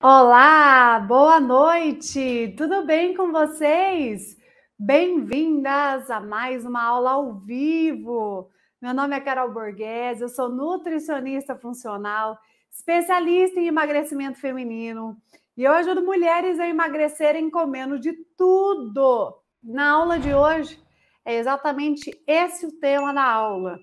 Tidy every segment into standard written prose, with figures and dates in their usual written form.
Olá, boa noite! Tudo bem com vocês? Bem-vindas a mais uma aula ao vivo. Meu nome é Carol Borghese, eu sou nutricionista funcional, especialista em emagrecimento feminino e eu ajudo mulheres a emagrecerem comendo de tudo. Na aula de hoje é exatamente esse o tema da aula.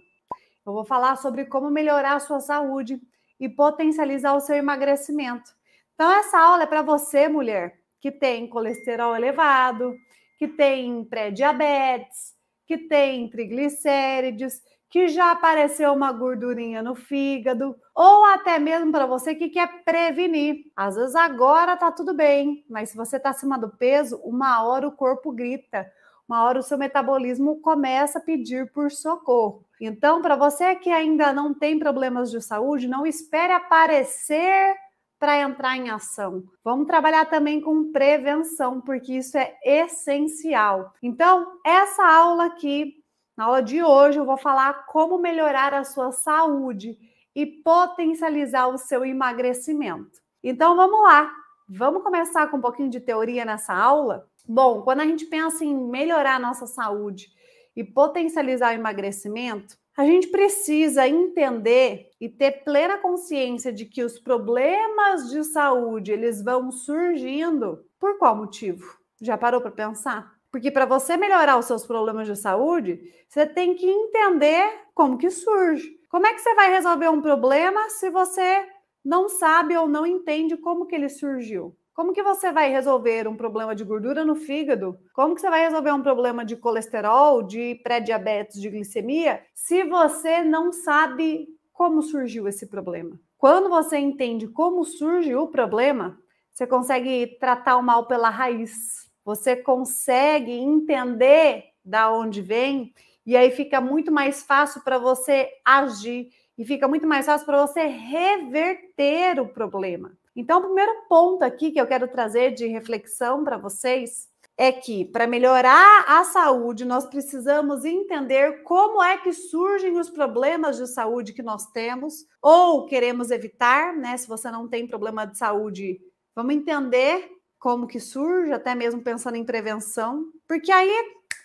Eu vou falar sobre como melhorar a sua saúde e potencializar o seu emagrecimento. Então, essa aula é para você, mulher, que tem colesterol elevado, que tem pré-diabetes, que tem triglicérides, que já apareceu uma gordurinha no fígado, ou até mesmo para você que quer prevenir. Às vezes agora tá tudo bem, mas se você está acima do peso, uma hora o corpo grita, uma hora o seu metabolismo começa a pedir por socorro. Então, para você que ainda não tem problemas de saúde, não espere aparecer para entrar em ação. Vamos trabalhar também com prevenção, porque isso é essencial. Então, essa aula aqui, na aula de hoje, eu vou falar como melhorar a sua saúde e potencializar o seu emagrecimento. Então, vamos lá. Vamos começar com um pouquinho de teoria nessa aula? Bom, quando a gente pensa em melhorar a nossa saúde e potencializar o emagrecimento, a gente precisa entender e ter plena consciência de que os problemas de saúde, eles vão surgindo por qual motivo? Já parou para pensar? Porque para você melhorar os seus problemas de saúde, você tem que entender como que surge. Como é que você vai resolver um problema se você não sabe ou não entende como que ele surgiu? Como que você vai resolver um problema de gordura no fígado? Como que você vai resolver um problema de colesterol, de pré-diabetes, de glicemia, se você não sabe como surgiu esse problema? Quando você entende como surge o problema, você consegue tratar o mal pela raiz. Você consegue entender da onde vem e aí fica muito mais fácil para você agir e fica muito mais fácil para você reverter o problema. Então, o primeiro ponto aqui que eu quero trazer de reflexão para vocês é que, para melhorar a saúde, nós precisamos entender como é que surgem os problemas de saúde que nós temos ou queremos evitar, né? Se você não tem problema de saúde, vamos entender como que surge, até mesmo pensando em prevenção, porque aí,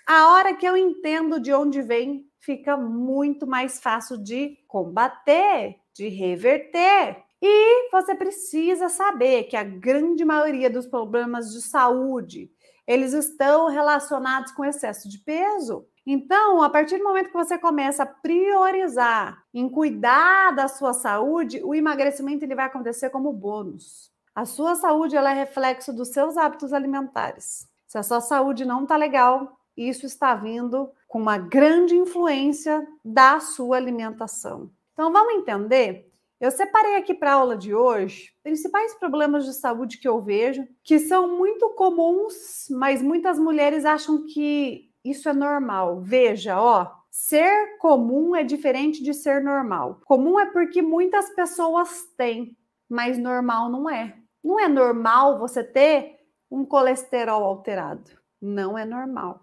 a hora que eu entendo de onde vem, fica muito mais fácil de combater, de reverter. E você precisa saber que a grande maioria dos problemas de saúde, eles estão relacionados com excesso de peso. Então, a partir do momento que você começa a priorizar em cuidar da sua saúde, o emagrecimento ele vai acontecer como bônus. A sua saúde ela é reflexo dos seus hábitos alimentares. Se a sua saúde não está legal, isso está vindo com uma grande influência da sua alimentação. Então, vamos entender? Eu separei aqui para a aula de hoje principais problemas de saúde que eu vejo, que são muito comuns, mas muitas mulheres acham que isso é normal. Veja, ó, ser comum é diferente de ser normal. Comum é porque muitas pessoas têm, mas normal não é. Não é normal você ter um colesterol alterado. Não é normal.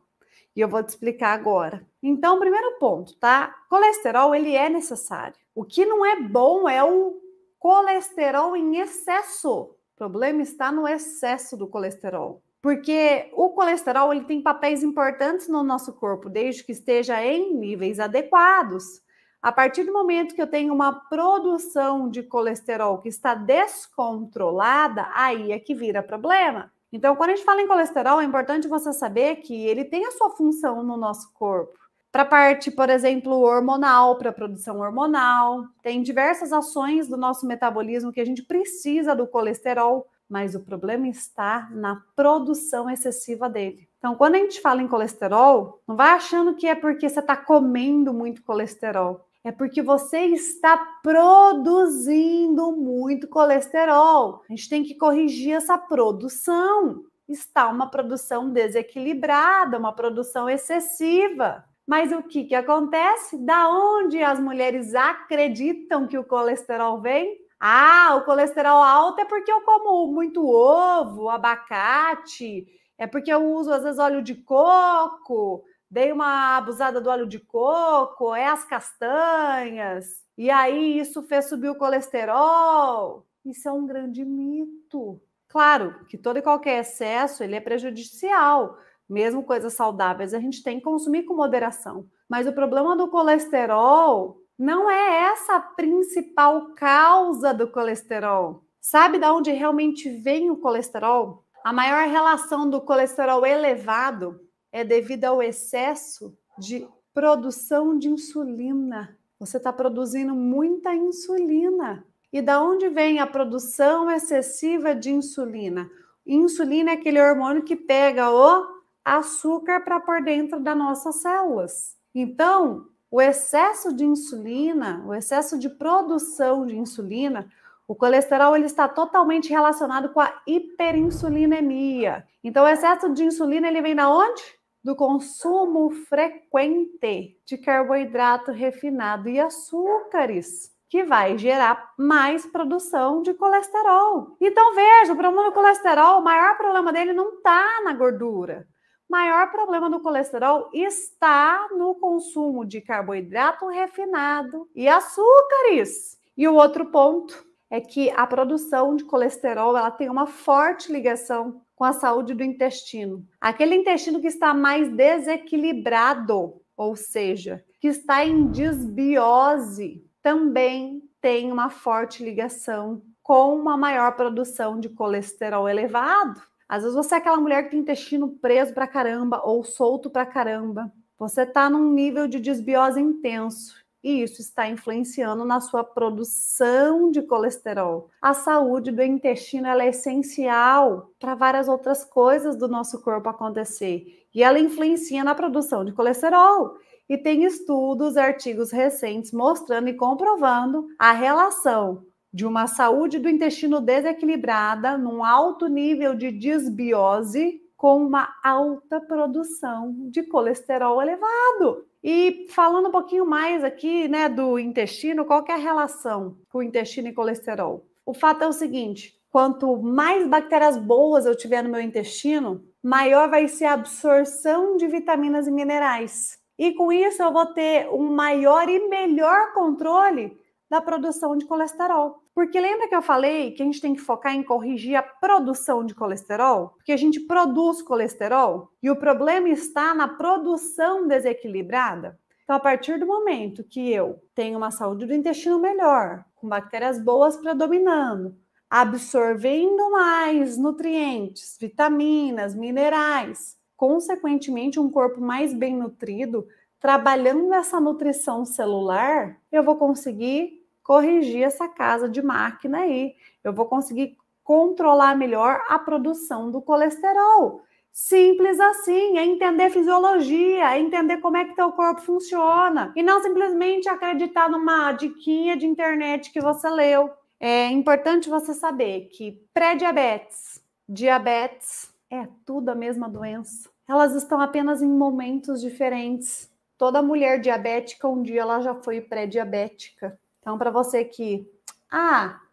E eu vou te explicar agora. Então, primeiro ponto, tá? Colesterol, ele é necessário. O que não é bom é o colesterol em excesso. O problema está no excesso do colesterol. Porque o colesterol, ele tem papéis importantes no nosso corpo, desde que esteja em níveis adequados. A partir do momento que eu tenho uma produção de colesterol que está descontrolada, aí é que vira problema. Então, quando a gente fala em colesterol, é importante você saber que ele tem a sua função no nosso corpo. Para a parte, por exemplo, hormonal, para a produção hormonal, tem diversas ações do nosso metabolismo que a gente precisa do colesterol, mas o problema está na produção excessiva dele. Então, quando a gente fala em colesterol, não vai achando que é porque você está comendo muito colesterol. É porque você está produzindo muito colesterol. A gente tem que corrigir essa produção. Está uma produção desequilibrada, uma produção excessiva. Mas o que acontece? Da onde as mulheres acreditam que o colesterol vem? Ah, o colesterol alto é porque eu como muito ovo, abacate, é porque eu uso às vezes óleo de coco, dei uma abusada do óleo de coco, é as castanhas, e aí isso fez subir o colesterol. Isso é um grande mito. Claro que todo e qualquer excesso ele é prejudicial. Mesmo coisas saudáveis a gente tem que consumir com moderação. Mas o problema do colesterol não é essa a principal causa do colesterol. Sabe de onde realmente vem o colesterol? A maior relação do colesterol elevado é devido ao excesso de produção de insulina. Você está produzindo muita insulina. E da onde vem a produção excessiva de insulina? Insulina é aquele hormônio que pega o açúcar para pôr dentro das nossas células. Então, o excesso de insulina, o excesso de produção de insulina, o colesterol ele está totalmente relacionado com a hiperinsulinemia. Então, o excesso de insulina ele vem da onde? Do consumo frequente de carboidrato refinado e açúcares, que vai gerar mais produção de colesterol. Então, veja, o problema do colesterol, o maior problema dele não está na gordura. O maior problema do colesterol está no consumo de carboidrato refinado e açúcares. E o outro ponto é que a produção de colesterol ela tem uma forte ligação com a saúde do intestino. Aquele intestino que está mais desequilibrado, ou seja, que está em desbiose, também tem uma forte ligação com uma maior produção de colesterol elevado. Às vezes você é aquela mulher que tem intestino preso pra caramba ou solto pra caramba. Você está num nível de desbiose intenso e isso está influenciando na sua produção de colesterol. A saúde do intestino ela é essencial para várias outras coisas do nosso corpo acontecer e ela influencia na produção de colesterol. E tem estudos, artigos recentes mostrando e comprovando a relação de uma saúde do intestino desequilibrada, num alto nível de desbiose, com uma alta produção de colesterol elevado. E falando um pouquinho mais aqui, né, do intestino, qual que é a relação com o intestino e colesterol? O fato é o seguinte, quanto mais bactérias boas eu tiver no meu intestino, maior vai ser a absorção de vitaminas e minerais. E com isso eu vou ter um maior e melhor controle da produção de colesterol. Porque lembra que eu falei que a gente tem que focar em corrigir a produção de colesterol? Porque a gente produz colesterol e o problema está na produção desequilibrada. Então, a partir do momento que eu tenho uma saúde do intestino melhor, com bactérias boas predominando, absorvendo mais nutrientes, vitaminas, minerais, consequentemente um corpo mais bem nutrido, trabalhando essa nutrição celular, eu vou conseguir corrigir essa casa de máquina aí. Eu vou conseguir controlar melhor a produção do colesterol. Simples assim, é entender fisiologia, é entender como é que teu corpo funciona. E não simplesmente acreditar numa diquinha de internet que você leu. É importante você saber que pré-diabetes, diabetes, é tudo a mesma doença. Elas estão apenas em momentos diferentes. Toda mulher diabética, um dia ela já foi pré-diabética. Então, para você que,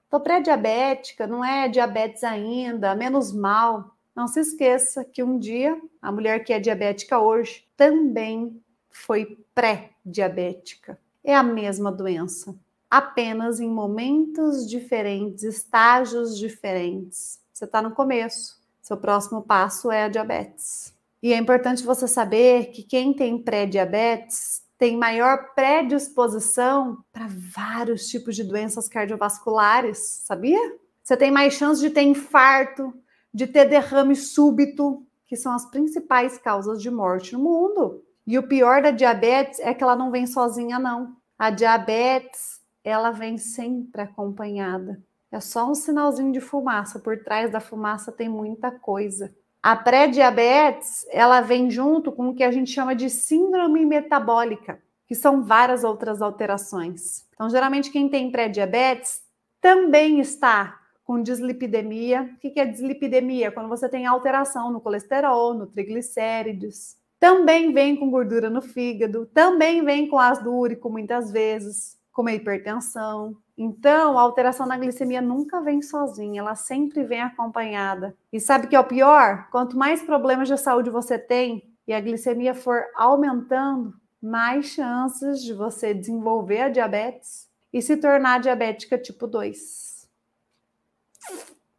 tô pré-diabética, não é diabetes ainda, menos mal. Não se esqueça que um dia, a mulher que é diabética hoje também foi pré-diabética. É a mesma doença, apenas em momentos diferentes, estágios diferentes. Você está no começo, seu próximo passo é a diabetes. E é importante você saber que quem tem pré-diabetes tem maior predisposição para vários tipos de doenças cardiovasculares, sabia? Você tem mais chance de ter infarto, de ter derrame súbito, que são as principais causas de morte no mundo. E o pior da diabetes é que ela não vem sozinha, não. A diabetes, ela vem sempre acompanhada. É só um sinalzinho de fumaça. Por trás da fumaça tem muita coisa. A pré-diabetes, ela vem junto com o que a gente chama de síndrome metabólica, que são várias outras alterações. Então, geralmente, quem tem pré-diabetes também está com dislipidemia. O que é dislipidemia? Quando você tem alteração no colesterol, no triglicéridos. Também vem com gordura no fígado, também vem com ácido úrico muitas vezes, como a hipertensão. Então, a alteração na glicemia nunca vem sozinha, ela sempre vem acompanhada. E sabe o que é o pior? Quanto mais problemas de saúde você tem e a glicemia for aumentando, mais chances de você desenvolver a diabetes e se tornar diabética tipo 2.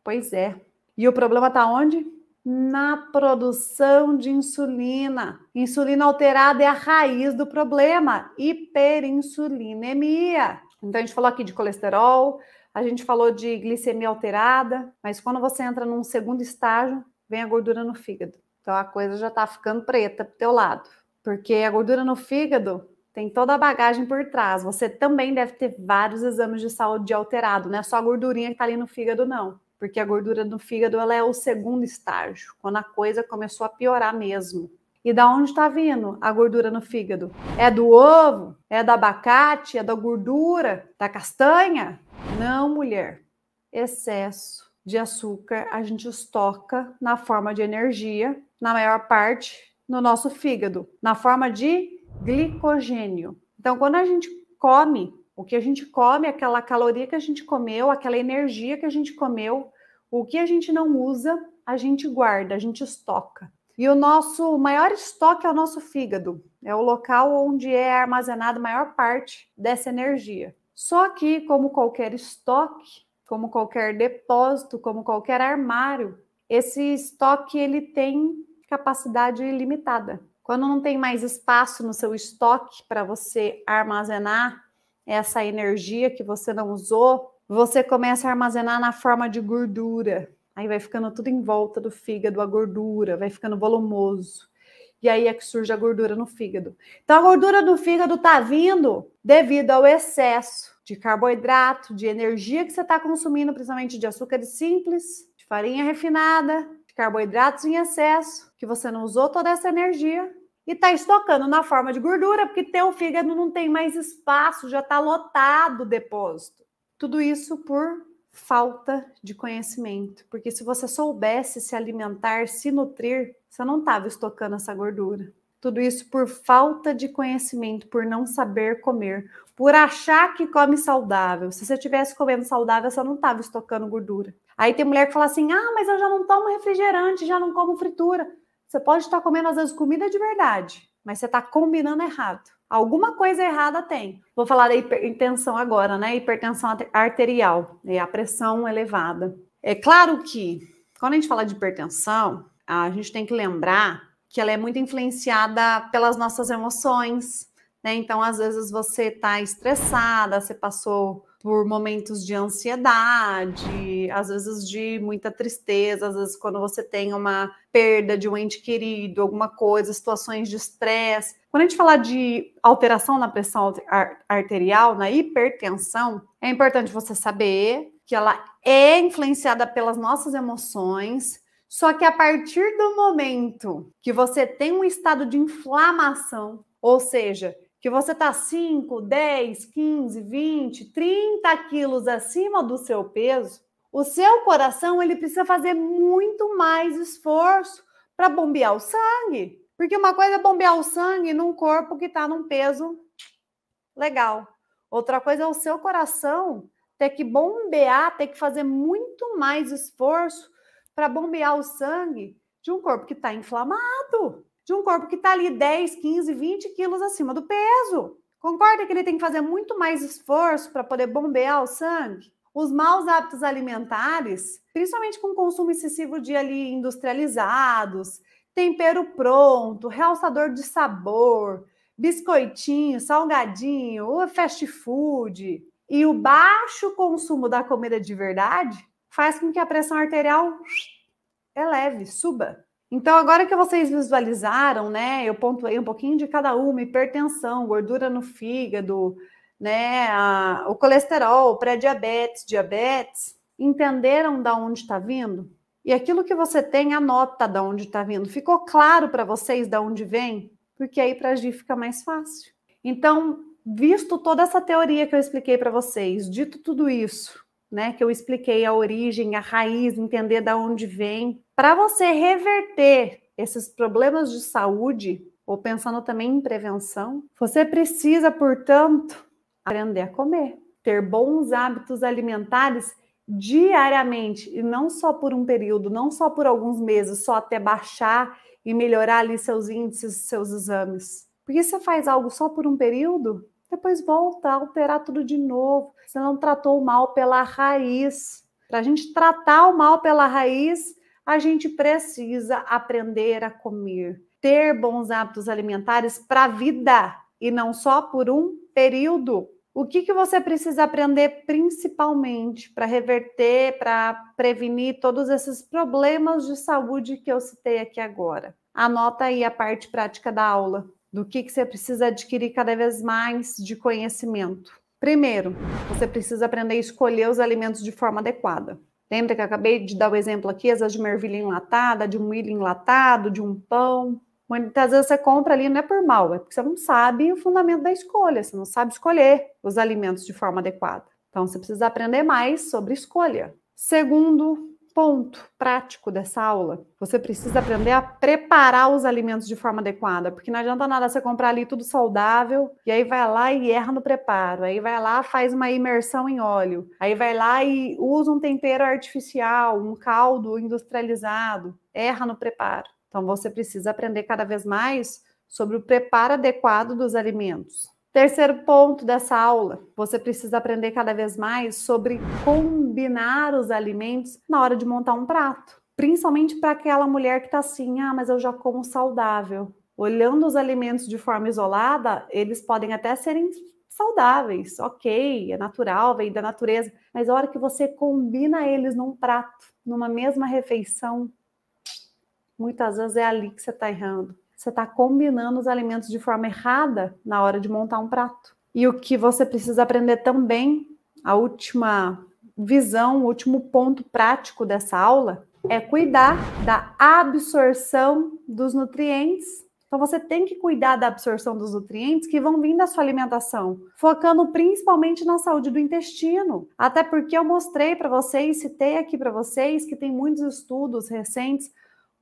Pois é. E o problema está onde? Na produção de insulina. Insulina alterada é a raiz do problema, hiperinsulinemia. Então, a gente falou aqui de colesterol, a gente falou de glicemia alterada, mas quando você entra num segundo estágio, vem a gordura no fígado. Então, a coisa já está ficando preta pro teu lado, porque a gordura no fígado tem toda a bagagem por trás. Você também deve ter vários exames de saúde alterado, não é só a gordurinha que está ali no fígado, não. Porque a gordura no fígado ela é o segundo estágio, quando a coisa começou a piorar mesmo. E da onde está vindo a gordura no fígado? É do ovo? É do abacate? É da gordura? Da castanha? Não, mulher. Excesso de açúcar a gente estoca na forma de energia, na maior parte no nosso fígado, na forma de glicogênio. Então, quando a gente come, o que a gente come, aquela caloria que a gente comeu, aquela energia que a gente comeu, o que a gente não usa, a gente guarda, a gente estoca. E o nosso maior estoque é o nosso fígado. É o local onde é armazenada a maior parte dessa energia. Só que, como qualquer estoque, como qualquer depósito, como qualquer armário, esse estoque ele tem capacidade limitada. Quando não tem mais espaço no seu estoque para você armazenar essa energia que você não usou, você começa a armazenar na forma de gordura. Aí vai ficando tudo em volta do fígado, a gordura, vai ficando volumoso. E aí é que surge a gordura no fígado. Então a gordura do fígado está vindo devido ao excesso de carboidrato, de energia que você está consumindo, principalmente de açúcares simples, de farinha refinada, de carboidratos em excesso, que você não usou toda essa energia e está estocando na forma de gordura, porque teu fígado não tem mais espaço, já está lotado o depósito. Tudo isso por falta de conhecimento, porque se você soubesse se alimentar, se nutrir, você não estava estocando essa gordura. Tudo isso por falta de conhecimento, por não saber comer, por achar que come saudável. Se você estivesse comendo saudável, você não estava estocando gordura. Aí tem mulher que fala assim, mas eu já não tomo refrigerante, já não como fritura. Você pode estar comendo, às vezes, comida de verdade, mas você está combinando errado. Alguma coisa errada tem. Vou falar da hipertensão agora, né? Hipertensão arterial, a pressão elevada. É claro que, quando a gente fala de hipertensão, a gente tem que lembrar que ela é muito influenciada pelas nossas emoções, né? Então, às vezes, você está estressada, você passou por momentos de ansiedade, às vezes de muita tristeza, às vezes quando você tem uma perda de um ente querido, alguma coisa, situações de estresse. Quando a gente fala de alteração na pressão arterial, na hipertensão, é importante você saber que ela é influenciada pelas nossas emoções, só que a partir do momento que você tem um estado de inflamação, ou seja, que você está 5, 10, 15, 20, 30 quilos acima do seu peso, o seu coração ele precisa fazer muito mais esforço para bombear o sangue. Porque uma coisa é bombear o sangue num corpo que está num peso legal. Outra coisa é o seu coração ter que bombear, ter que fazer muito mais esforço para bombear o sangue de um corpo que está inflamado, de um corpo que está ali 10, 15, 20 quilos acima do peso. Concorda que ele tem que fazer muito mais esforço para poder bombear o sangue? Os maus hábitos alimentares, principalmente com o consumo excessivo de ali industrializados, tempero pronto, realçador de sabor, biscoitinho, salgadinho, o fast food e o baixo consumo da comida de verdade faz com que a pressão arterial eleve, suba. Então, agora que vocês visualizaram, né, eu pontuei um pouquinho de cada uma, hipertensão, gordura no fígado, né, o colesterol, pré-diabetes, diabetes, entenderam da onde está vindo? E aquilo que você tem, anota da onde está vindo. Ficou claro para vocês da onde vem? Porque aí para agir fica mais fácil. Então, visto toda essa teoria que eu expliquei para vocês, dito tudo isso, né, que eu expliquei a origem, a raiz, entender da onde vem, para você reverter esses problemas de saúde, ou pensando também em prevenção, você precisa, portanto, aprender a comer, ter bons hábitos alimentares diariamente, e não só por um período, não só por alguns meses, só até baixar e melhorar ali seus índices, seus exames. Porque se você faz algo só por um período, depois volta a alterar tudo de novo. Você não tratou o mal pela raiz. Para a gente tratar o mal pela raiz, a gente precisa aprender a comer, ter bons hábitos alimentares para a vida e não só por um período. O que você precisa aprender principalmente para reverter, para prevenir todos esses problemas de saúde que eu citei aqui agora? Anota aí a parte prática da aula, do que você precisa adquirir cada vez mais de conhecimento. Primeiro, você precisa aprender a escolher os alimentos de forma adequada. Lembra que eu acabei de dar o exemplo aqui, às vezes de uma ervilha enlatada, de um milho enlatado, de um pão? Muitas vezes você compra ali, não é por mal, é porque você não sabe o fundamento da escolha, você não sabe escolher os alimentos de forma adequada. Então, você precisa aprender mais sobre escolha. Segundo ponto prático dessa aula, você precisa aprender a preparar os alimentos de forma adequada, porque não adianta nada você comprar ali tudo saudável, e aí vai lá e erra no preparo, aí vai lá, faz uma imersão em óleo, aí vai lá e usa um tempero artificial, um caldo industrializado, erra no preparo. Então, você precisa aprender cada vez mais sobre o preparo adequado dos alimentos. Terceiro ponto dessa aula, você precisa aprender cada vez mais sobre combinar os alimentos na hora de montar um prato. Principalmente para aquela mulher que está assim, mas eu já como saudável. Olhando os alimentos de forma isolada, eles podem até serem saudáveis, ok, é natural, vem da natureza. Mas a hora que você combina eles num prato, numa mesma refeição, muitas vezes é ali que você está errando. Você está combinando os alimentos de forma errada na hora de montar um prato. E o que você precisa aprender também, a última visão, o último ponto prático dessa aula, é cuidar da absorção dos nutrientes. Então, você tem que cuidar da absorção dos nutrientes que vão vir da sua alimentação, focando principalmente na saúde do intestino. Até porque eu mostrei para vocês, citei aqui para vocês, que tem muitos estudos recentes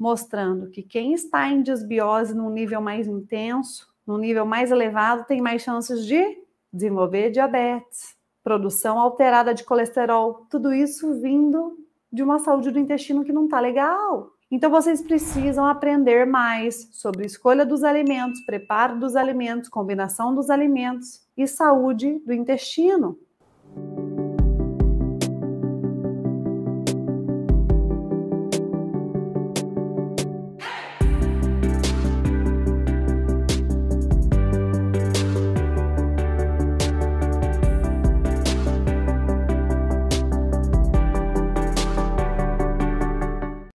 mostrando que quem está em desbiose num nível mais intenso, num nível mais elevado, tem mais chances de desenvolver diabetes, produção alterada de colesterol, tudo isso vindo de uma saúde do intestino que não está legal. Então, vocês precisam aprender mais sobre escolha dos alimentos, preparo dos alimentos, combinação dos alimentos e saúde do intestino.